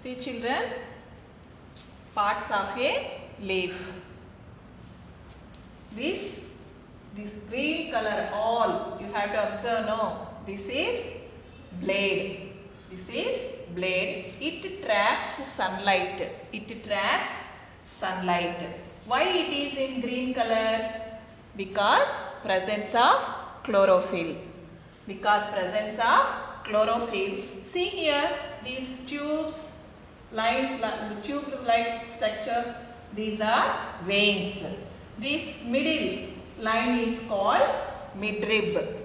See children, parts of a leaf. This green color, all you have to observe. No, this is blade. This is blade. It traps sunlight. It traps sunlight. Why it is in green color? Because presence of chlorophyll. Because presence of chlorophyll. See here, these tubes, lines, tube-like structures. These are veins. This middle line is called midrib.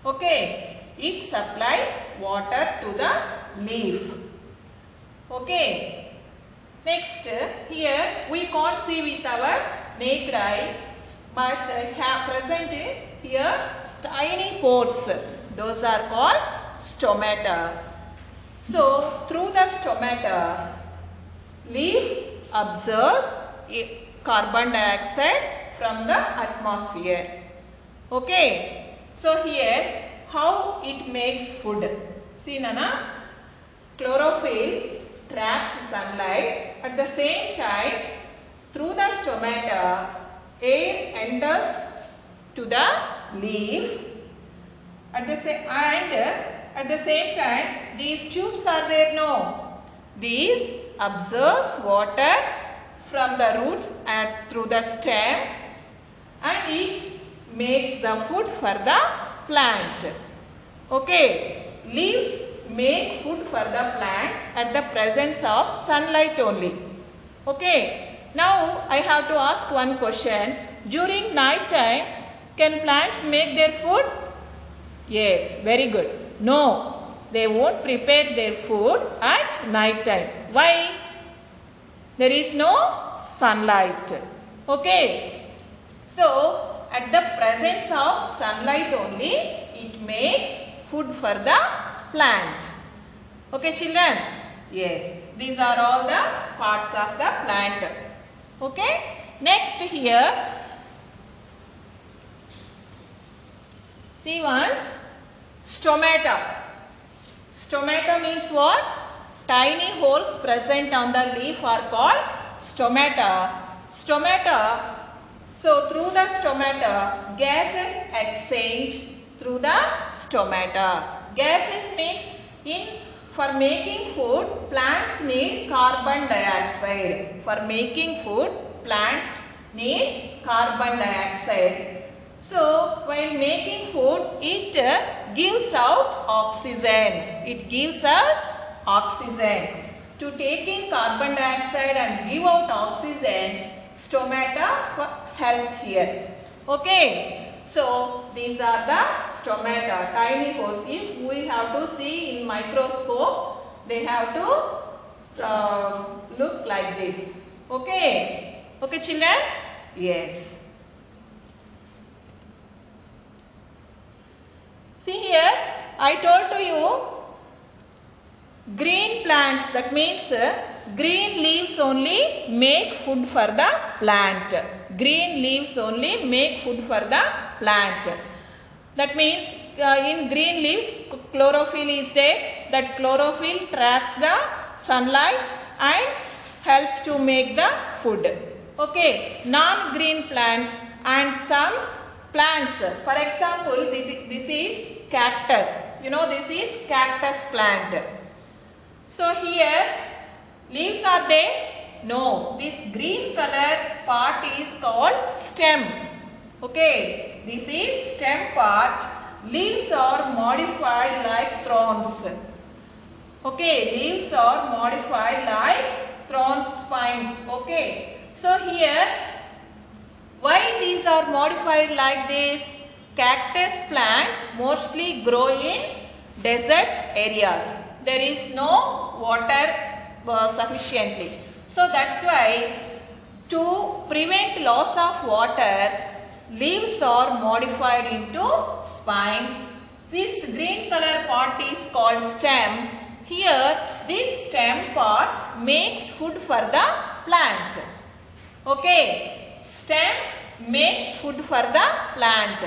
Okay, it supplies water to the leaf. Okay. Next, here we can't see with our naked eye, but have present here tiny pores. Those are called stomata. So, through the stomata, leaf absorbs carbon dioxide from the atmosphere. Okay. So, here how it makes food. See Nana, chlorophyll traps sunlight. At the same time, through the stomata, air enters to the leaf. At the same time, these tubes are there. No, these absorbs water from the roots and through the stem, and it makes the food for the plant. Okay, leaves make food for the plant at the presence of sunlight only. Okay, now I have to ask one question. During night time, can plants make their food? Yes, very good. No, they won't prepare their food at night time. Why? There is no sunlight. Okay. So, at the presence of sunlight only, it makes food for the plant. Okay, children? Yes. These are all the parts of the plant. Okay. Next here, see once, stomata. Stomata means what? Tiny holes present on the leaf are called stomata. Stomata, so through the stomata, gases exchange through the stomata. Gases means for making food, plants need carbon dioxide. For making food, plants need carbon dioxide. So, while making food, it gives out oxygen. It gives out oxygen. To take in carbon dioxide and give out oxygen, stomata helps here. Okay. So, these are the stomata, tiny holes. If we have to see in microscope, they have to look like this. Okay. Okay, children? Yes. See here, I told to you, green plants, that means green leaves only make food for the plant. Green leaves only make food for the plant. That means in green leaves, chlorophyll is there. That chlorophyll traps the sunlight and helps to make the food. Okay, non-green plants and some plants. For example, this is cactus. You know, this is cactus plant. So here, leaves are there? No, this green color part is called stem. Okay, this is stem part. Leaves are modified like thorns. Okay, leaves are modified like thorn spines. Okay, so here, why these are modified like this? Cactus plants mostly grow in desert areas. There is no water sufficiently. So that's why to prevent loss of water, leaves are modified into spines. This green color part is called stem. Here, this stem part makes food for the plant. Okay, stem makes food for the plant.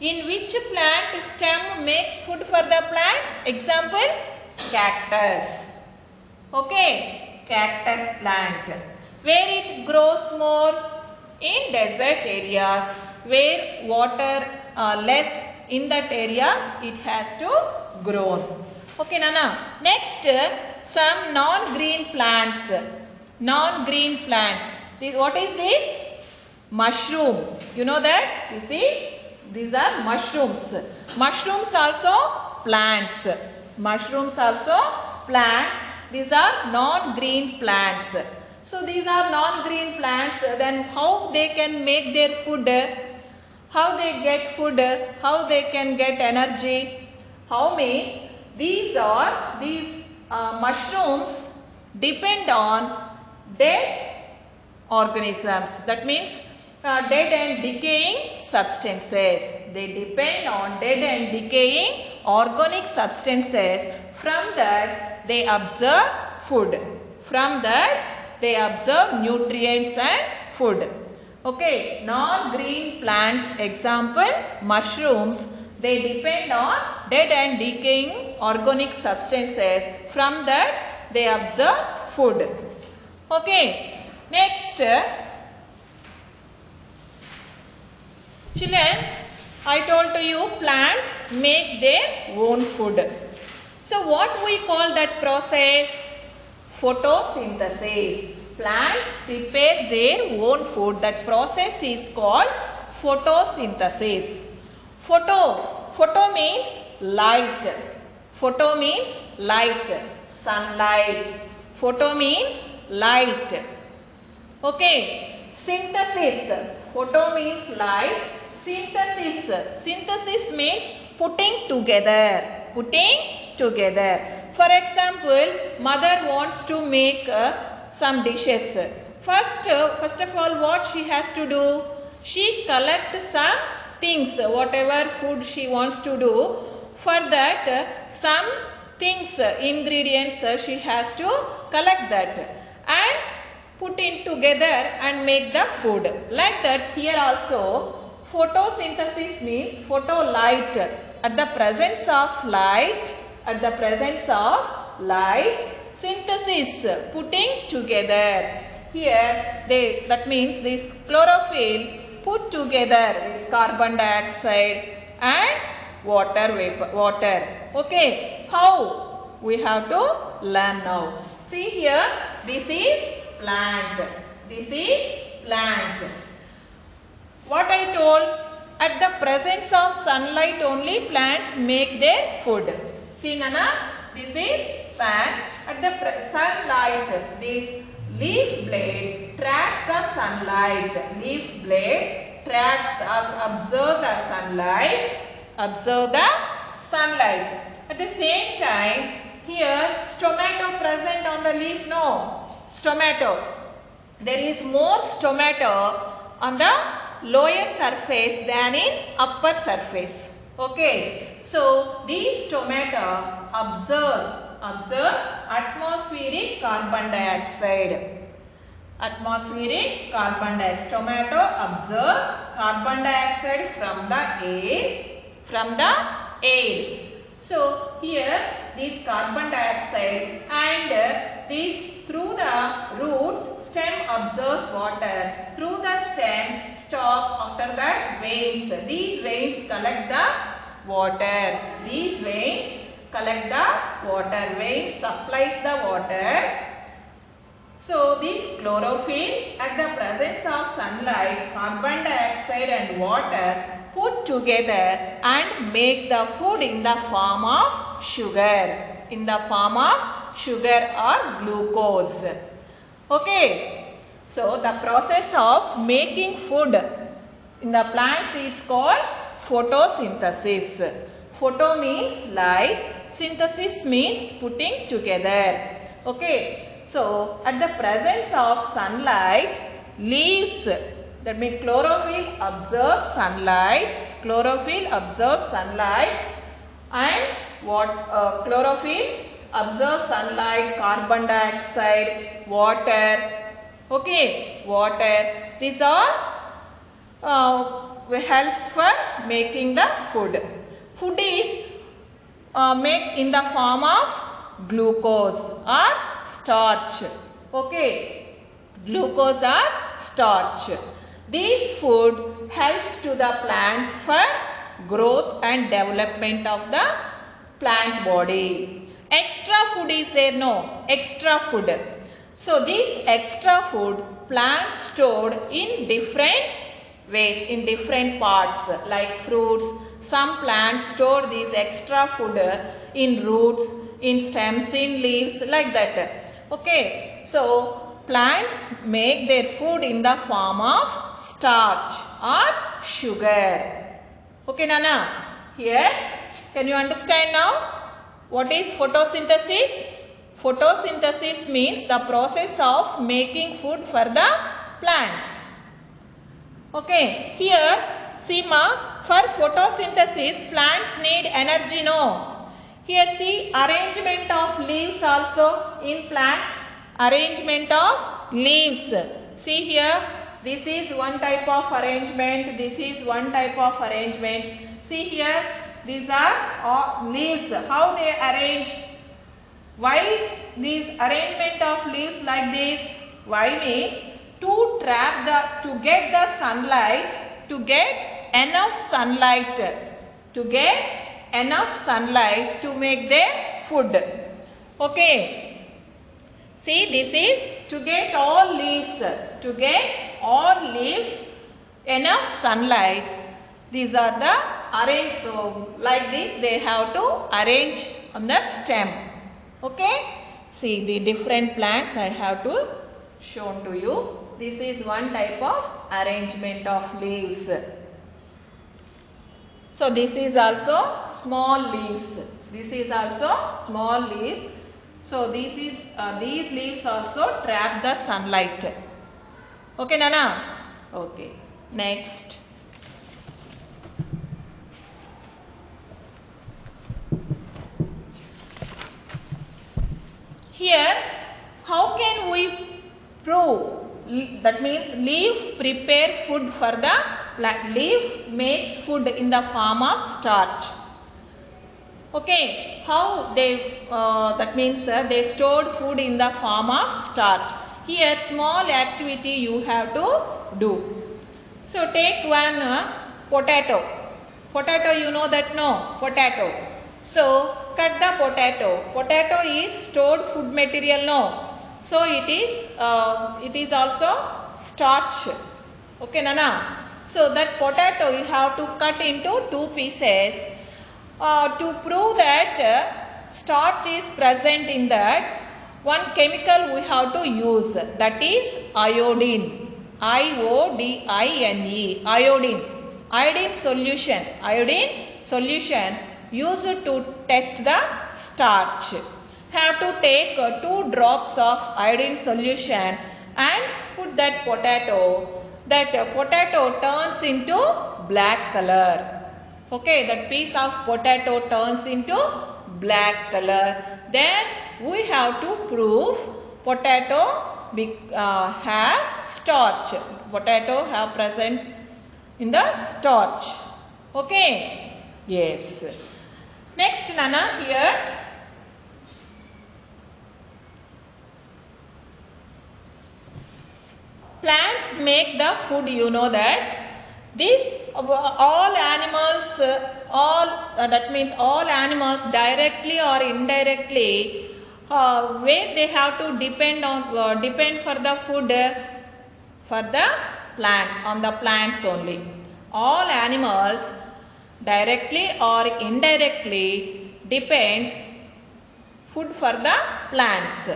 In which plant stem makes food for the plant? Example, cactus. Okay, cactus plant. Where it grows more? In desert areas where water less in that areas it has to grow. Okay, Nana. Next, some non-green plants. Non-green plants. What is this? Mushroom. You know that? These are mushrooms. Mushrooms also plants. Mushrooms also plants. These are non-green plants. So these are non-green plants. Then how they can make their food? How they get food? How they can get energy? How may these mushrooms depend on dead organisms. That means dead and decaying substances. They depend on dead and decaying organic substances. From that they absorb food. From that they absorb nutrients and food. Okay, non-green plants, example mushrooms, they depend on dead and decaying organic substances. From that they absorb food. Okay, next, children, I told to you plants make their own food. So what we call that process? Photosynthesis. Plants prepare their own food. That process is called photosynthesis. Photo means light. Photo means light. Sunlight. Photo means light. Okay. Synthesis. Photo means light. Synthesis. Synthesis means putting together. Putting together. For example, mother wants to make some dishes. First of all, what she has to do? She collects some things, whatever food she wants to do. For that, some things, ingredients, she has to collect that and put in together and make the food. Like that, here also, photosynthesis means photo light. At the presence of light, synthesis, putting together. Here that means this chlorophyll put together this carbon dioxide and water. Okay, how? We have to learn now. See here, this is plant. This is plant. What I told? At the presence of sunlight only plants make their food. See Nana, this is sun. At the sunlight, this leaf blade tracks the sunlight. Leaf blade tracks or observe the sunlight. At the same time, here stomata present on the leaf. No, stomata. There is more stomata on the lower surface than in upper surface. Okay, so these stomata observe atmospheric carbon dioxide. Stomata observes carbon dioxide from the air. So here this carbon dioxide and this through the roots, stem absorbs water. Through the stem, stalk, after that veins. These veins collect the water. Veins supplies the water. So this chlorophyll at the presence of sunlight, carbon dioxide and water put together and make the food in the form of sugar. Or glucose. Okay. So the process of making food in the plants is called photosynthesis. Photo means light. Synthesis means putting together. Okay. So at the presence of sunlight, leaves, that means chlorophyll absorbs sunlight. And what chlorophyll absorbs sunlight, carbon dioxide, water. Okay, water. These are helps for making the food. Food is made in the form of glucose or starch. Okay, glucose or starch. This food helps to the plant for growth and development of the plant body. Extra food is there? No, extra food. So this extra food plants stored in different ways, in different parts like fruits. Some plants store this extra food in roots, in stems, in leaves, like that. Okay, so plants make their food in the form of starch or sugar. Okay, Nana? Here, can you understand now? What is photosynthesis? Photosynthesis means the process of making food for the plants. Okay, here, see ma, for photosynthesis, plants need energy, no? Here see, arrangement of leaves also in plants, arrangement of leaves. See here, this is one type of arrangement, this is one type of arrangement. See here, these are all leaves, how they arranged. Why this arrangement of leaves like this? Why means to get the sunlight, to get enough sunlight, to make their food. Okay. See, this is to get all leaves, enough sunlight. These are the arranged, like this they have to arrange on the stem. Okay. See the different plants I have to shown to you. This is one type of arrangement of leaves. So this is also small leaves. This is also small leaves. So this is these leaves also trap the sunlight. Okay, Nana? Okay. Next. Here, how can we prove? That means leaf prepare food for the plant. Leaf makes food in the form of starch. Okay, how they, that means they stored food in the form of starch. Here, small activity you have to do. So, take one potato. Potato, you know that, no? Potato. So, cut the potato. Potato is stored food material, no? So, it is also starch. Okay, Nana? So, that potato you have to cut into two pieces. To prove that starch is present in that, one chemical we have to use, that is iodine. I-O-D-I-N-E. Iodine. Iodine solution used to test the starch. Have to take 2 drops of iodine solution and put that potato. That potato turns into black color. Okay, that piece of potato turns into black color. Then we have to prove potato have starch. Potato have present in the starch. Okay. Yes. Next, Nana, here. Plants make the food, you know that. This all animals, that means all animals directly or indirectly, where they have to depend for the food for the plants, on the plants only. All animals directly or indirectly depends food for the plants.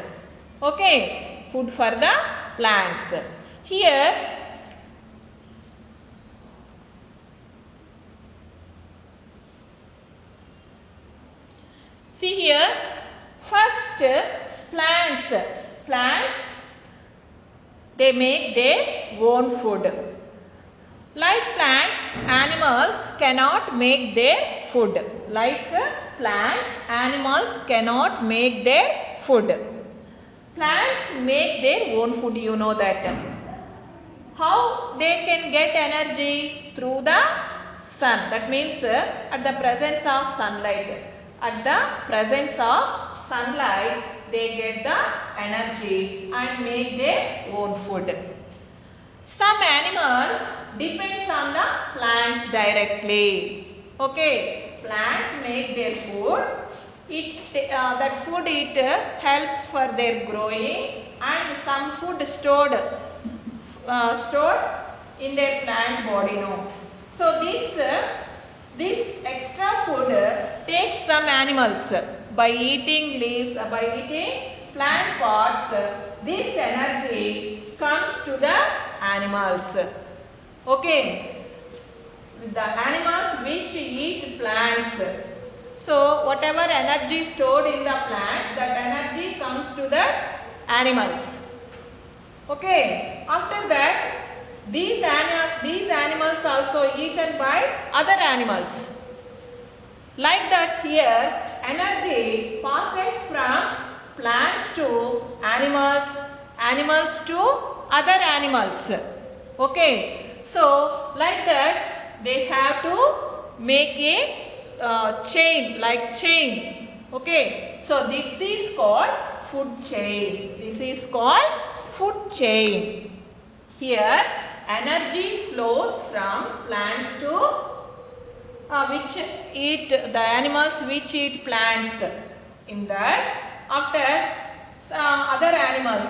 Okay, food for the plants. Here, see here, first plants, they make their own food. Like plants, animals cannot make their food. Like plants, animals cannot make their food. Plants make their own food, you know that. How they can get energy? Through the sun. That means at the presence of sunlight. At the presence of sunlight, they get the energy and make their own food. Some animals depends on the plants directly. Okay, plants make their food. That food helps for their growing, and some food stored in their plant body. No. So this extra food takes some animals by eating leaves, by eating plant parts. This energy comes to the animals. Okay, the animals which eat plants. So whatever energy stored in the plants, that energy comes to the animals. Okay, after that these animals also eaten by other animals. Like that here, energy passes from plants to animals, animals to other animals. Okay, so like that they have to make a chain, like chain. Okay, so this is called food chain. This is called food chain. Here energy flows from plants to the animals which eat plants. In that, after other animals,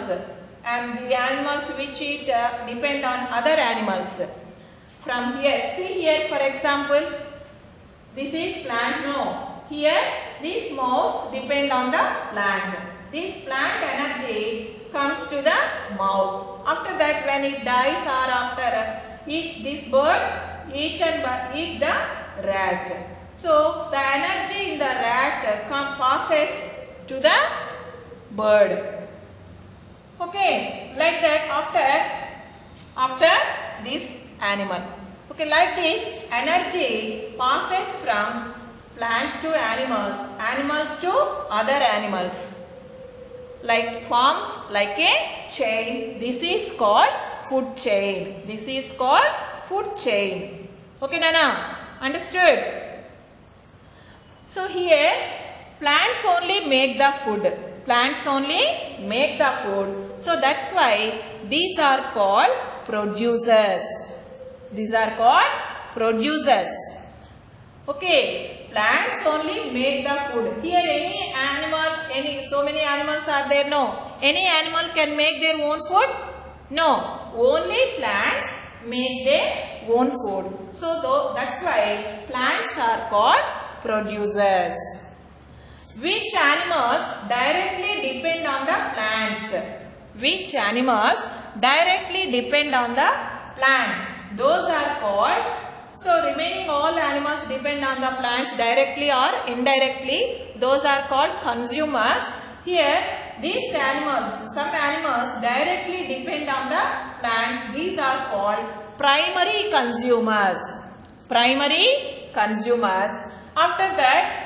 and the animals which eat depend on other animals. From here, see here for example, this is plant. No, here these mouse depend on the plant. This plant energy comes to the mouse. After that, when it dies, or after this bird eat the rat. So the energy in the rat passes to the bird. Okay, like that after this animal. Okay, like this energy passes from plants to animals, animals to other animals. Like forms like a chain. This is called food chain. This is called food chain. Okay, Nana? Understood? So here plants only make the food. Plants only make the food. So that's why these are called producers. These are called producers. Okay, plants only make the food. Here any animal, so many animals are there? No. Any animal can make their own food? No. Only plants make their own food. So that's why plants are called producers. Which animals directly depend on the plants? Which animals directly depend on the plant? Those are called. So remaining all animals depend on the plants directly or indirectly. Those are called consumers. Here these animals, some animals directly depend on the plant. These are called primary consumers. Primary consumers. After that,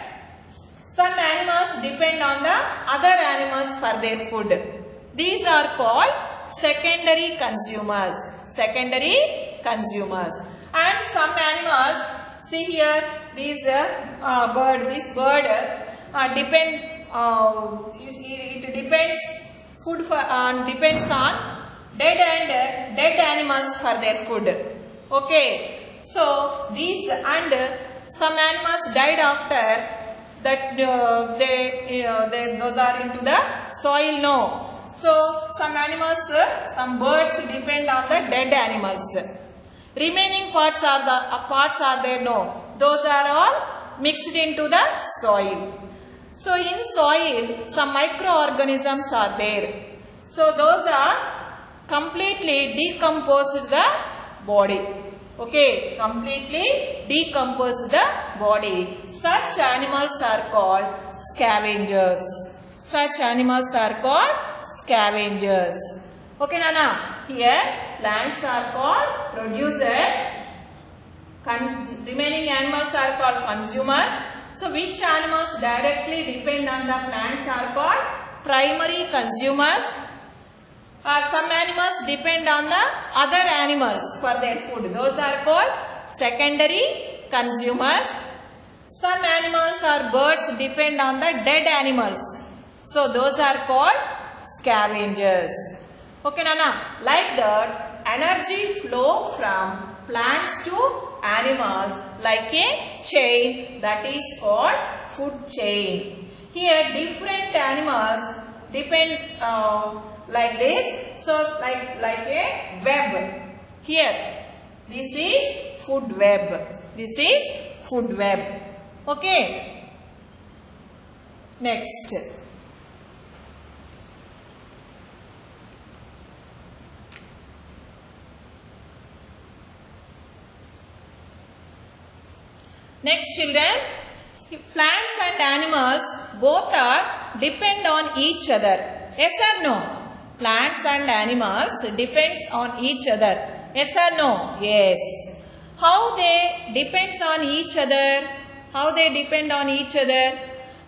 some animals depend on the other animals for their food. These are called secondary consumers. Secondary consumers. And some animals, see here, this bird depends on dead animals for their food. Okay, so these and some animals died after that. Those are into the soil. No. So some animals, some birds depend on the dead animals. Remaining parts are there? No. Those are all mixed into the soil. So in soil, some microorganisms are there. So those are completely decomposed the body. Okay, completely decomposed the body. Such animals are called scavengers. Such animals are called scavengers. Okay, Nana? Here plants are called producers. Remaining animals are called consumers. So which animals directly depend on the plants are called primary consumers. Some animals depend on the other animals for their food. Those are called secondary consumers. Some animals or birds depend on the dead animals. So those are called scavengers. Okay, Nana. Like that, energy flow from plants to animals like a chain, that is called food chain. Here, different animals depend like this. So, like a web. Here, this is food web. This is food web. Okay. Next. Next, children, plants and animals both are depend on each other. Yes or no? Plants and animals depends on each other. Yes or no? Yes. How they depends on each other? How they depend on each other?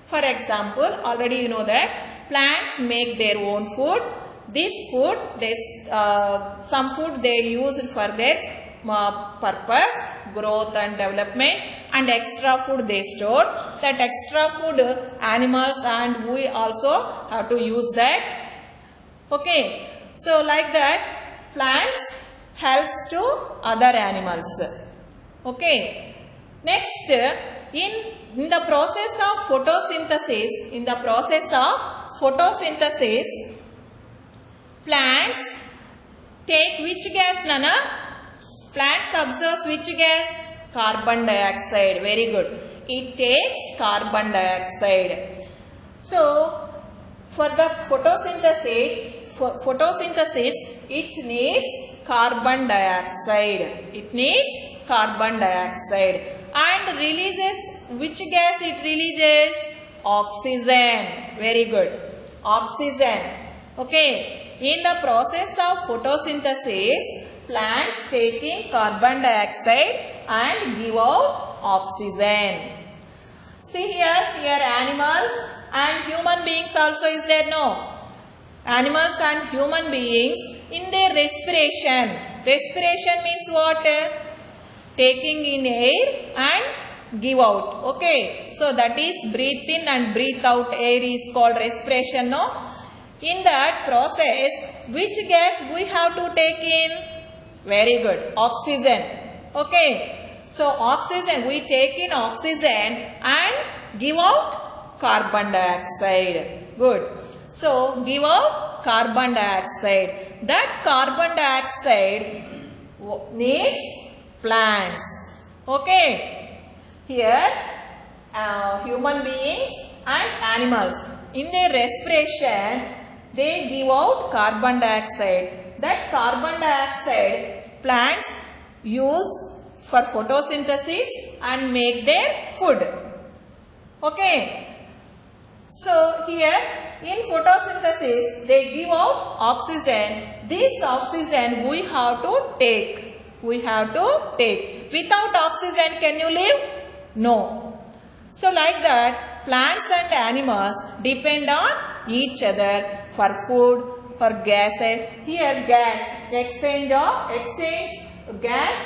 For example, already you know that plants make their own food. This food, some food they use for their purpose, growth and development, and extra food they store. That extra food animals and we also have to use that. Okay. So like that plants helps to other animals. Okay. Next, in the process of photosynthesis, plants take which gas, Nana? Plants absorbs which gas? Carbon dioxide. Very good. It takes carbon dioxide. So, for the photosynthesis, it needs carbon dioxide. It needs carbon dioxide. And releases, which gas it releases? Oxygen. Very good. Oxygen. Okay. In the process of photosynthesis, plants taking carbon dioxide and give out oxygen. See here animals and human beings also is there, no? Animals and human beings in their respiration. Respiration means what? Taking in air and give out. Okay. So that is breathe in and breathe out air is called respiration, no? In that process, which gas we have to take in? Very good. Oxygen. Okay. So oxygen, we take in oxygen and give out carbon dioxide. Good. So give out carbon dioxide. That carbon dioxide needs plants. Okay. Here human being and animals, in their respiration they give out carbon dioxide. That carbon dioxide plants use for photosynthesis and make their food. Okay. So here in photosynthesis they give out oxygen. This oxygen we have to take. We have to take. Without oxygen can you live? No. So like that plants and animals depend on each other for food, for gases. Here gas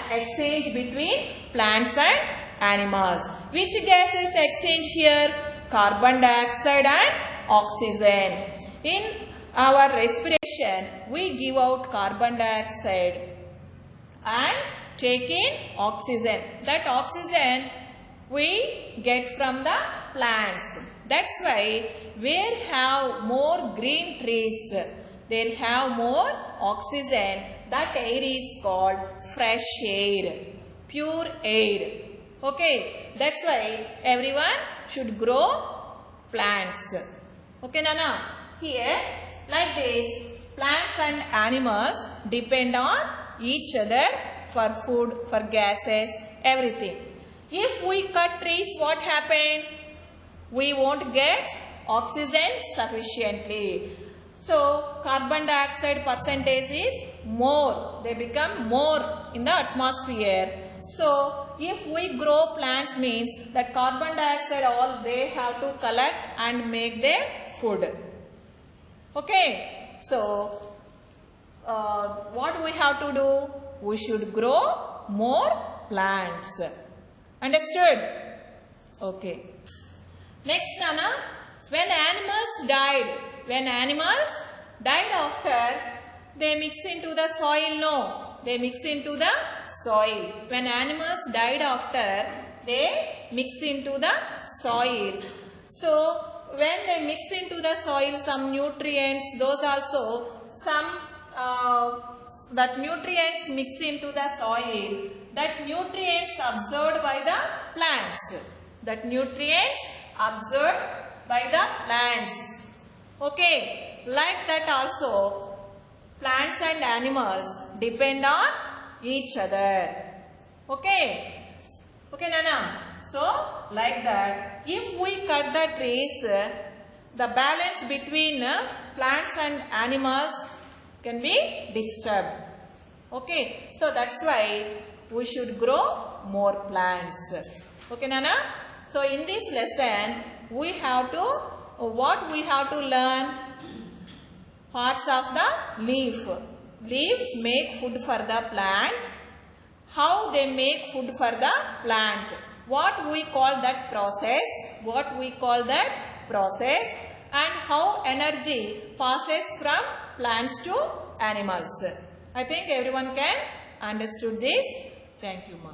exchange between plants and animals. Which gas is exchanged here? Carbon dioxide and oxygen. In our respiration we give out carbon dioxide and take in oxygen. That oxygen we get from the plants. That's why where have more green trees, there have more oxygen. That air is called fresh air, pure air. Okay, that's why everyone should grow plants. Okay, Nana. Here, like this, plants and animals depend on each other for food, for gases, everything. If we cut trees, what happens? We won't get oxygen sufficiently. So, carbon dioxide percentage is more. They become more in the atmosphere. So, if we grow plants means that carbon dioxide all they have to collect and make their food. Okay. So, what we have to do? We should grow more plants. Understood? Okay. Next, Nana, When animals died after, they mix into the soil, no. They mix into the soil. When animals died after, they mix into the soil. So, when they mix into the soil, some nutrients, those also, some that nutrients mix into the soil, that nutrients absorbed by the plants. That nutrients absorbed by the plants. Okay, like that also, plants and animals depend on each other. Okay, okay Nana. So, like that, if we cut the trees, the balance between plants and animals can be disturbed. Okay, so that's why we should grow more plants. Okay Nana. So in this lesson, we have to, what we have to learn? Parts of the leaf. Leaves make food for the plant. How they make food for the plant? What we call that process? What we call that process? And how energy passes from plants to animals. I think everyone can understood this. Thank you, Ma.